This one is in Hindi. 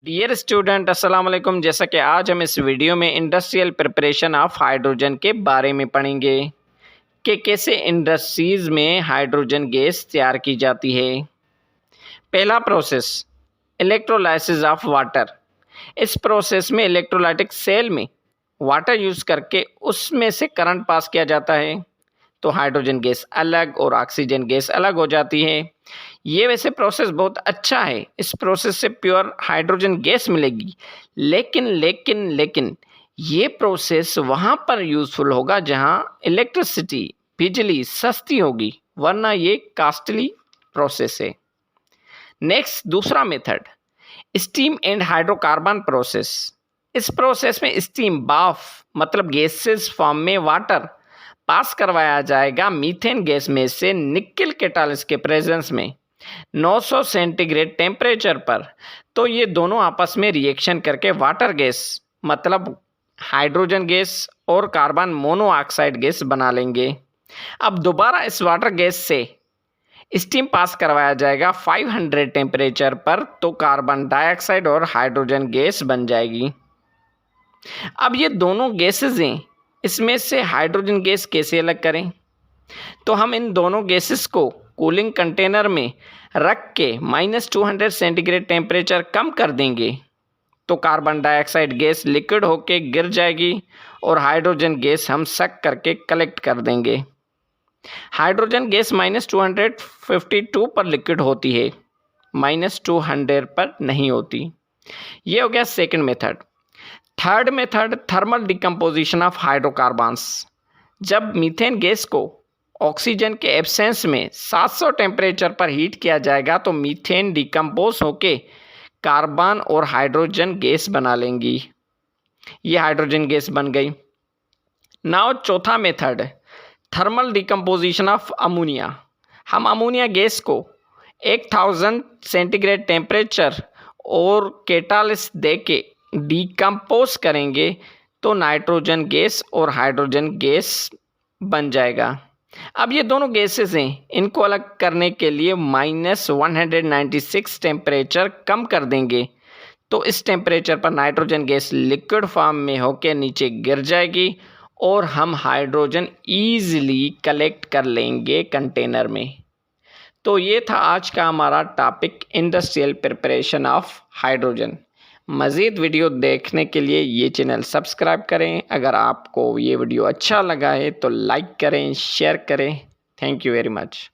डियर स्टूडेंट अस्सलाम वालेकुम। जैसा कि आज हम इस वीडियो में इंडस्ट्रियल प्रिपरेशन ऑफ हाइड्रोजन के बारे में पढ़ेंगे कि कैसे इंडस्ट्रीज में हाइड्रोजन गैस तैयार की जाती है। पहला प्रोसेस इलेक्ट्रोलाइसिस ऑफ वाटर। इस प्रोसेस में इलेक्ट्रोलाइटिक सेल में वाटर यूज़ करके उसमें से करंट पास किया जाता है, तो हाइड्रोजन गैस अलग और ऑक्सीजन गैस अलग हो जाती है। ये वैसे प्रोसेस बहुत अच्छा है, इस प्रोसेस से प्योर हाइड्रोजन गैस मिलेगी, लेकिन ये प्रोसेस वहाँ पर यूज़फुल होगा जहाँ इलेक्ट्रिसिटी बिजली सस्ती होगी, वरना ये कास्टली प्रोसेस है। नेक्स्ट दूसरा method steam and hydrocarbon process. इस प्रोसेस में स्टीम बाफ मतलब गैसेस फॉर्म में वाटर पास करवाया जाएगा मीथेन गैस में से निकेल कैटालिस्ट के प्रेजेंस में 900 सेंटीग्रेड टेम्परेचर पर। तो ये दोनों आपस में रिएक्शन करके वाटर गैस मतलब हाइड्रोजन गैस और कार्बन मोनोऑक्साइड गैस बना लेंगे। अब दोबारा इस वाटर गैस से स्टीम पास करवाया जाएगा 500 टेम्परेचर पर, तो कार्बन डाइऑक्साइड और हाइड्रोजन गैस बन जाएगी। अब ये दोनों गैसेज हैं, इसमें से हाइड्रोजन गैस कैसे अलग करें? तो हम इन दोनों गैसेस को कूलिंग कंटेनर में रख के -200 सेंटीग्रेड टेम्परेचर कम कर देंगे, तो कार्बन डाइऑक्साइड गैस लिक्विड होके गिर जाएगी और हाइड्रोजन गैस हम सक करके कलेक्ट कर देंगे। हाइड्रोजन गैस -252 पर लिक्विड होती है, -200 पर नहीं होती। ये हो गया second method. Third method thermal decomposition of hydrocarbons. जब मीथेन गैस को ऑक्सीजन के एब्सेंस में 700 टेम्परेचर पर हीट किया जाएगा, तो मीथेन डिकम्पोज होके कार्बन और हाइड्रोजन गैस बना लेंगी। ये हाइड्रोजन गैस बन गई। नाउ चौथा method thermal decomposition of ammonia. हम अमोनिया गैस को 1000 सेंटीग्रेड टेम्परेचर और कैटालिस्ट दे के डिकम्पोज करेंगे, तो नाइट्रोजन गैस और हाइड्रोजन गैस बन जाएगा। अब ये दोनों गैसेस हैं, इनको अलग करने के लिए -196 टेम्परेचर कम कर देंगे, तो इस टेम्परेचर पर नाइट्रोजन गैस लिक्विड फॉर्म में होकर नीचे गिर जाएगी और हम हाइड्रोजन ईजिली कलेक्ट कर लेंगे कंटेनर में। तो ये था आज का हमारा topic industrial preparation of hydrogen. मज़ीद वीडियो देखने के लिए ये चैनल सब्सक्राइब करें। अगर आपको ये वीडियो अच्छा लगा है तो लाइक करें, शेयर करें। Thank you very much.